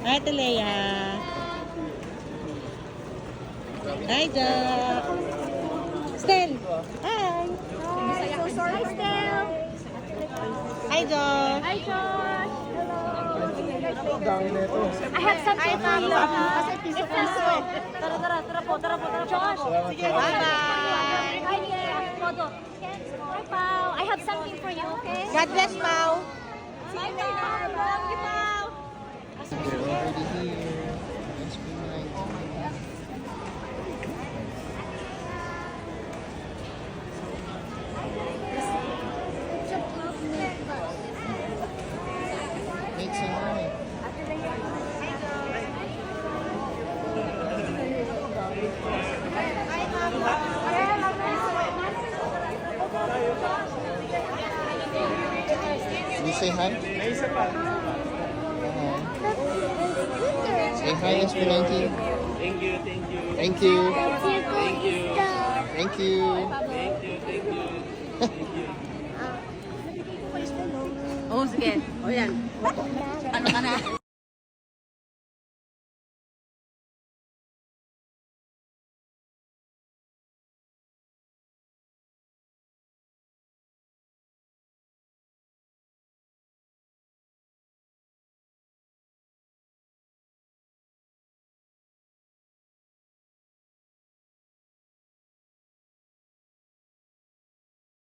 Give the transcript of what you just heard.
Hi, Leia. Hi, Jo. Stel. Hi. So sorry, Stel. Hi, Jo. Hi, Josh. I have something for you. It's tara po. Josh. Bye-bye. Hi, Photo. Hi, Pao. I have something for you, okay? God bless, Pao. Bye, Pao. Love you, Pao. We're already here. It's been night. Make some money. Can you say hi? Say hi, SB19. Thank you. Thank you. Thank you. Thank you. Oh, sige. O yan. Ano ka na?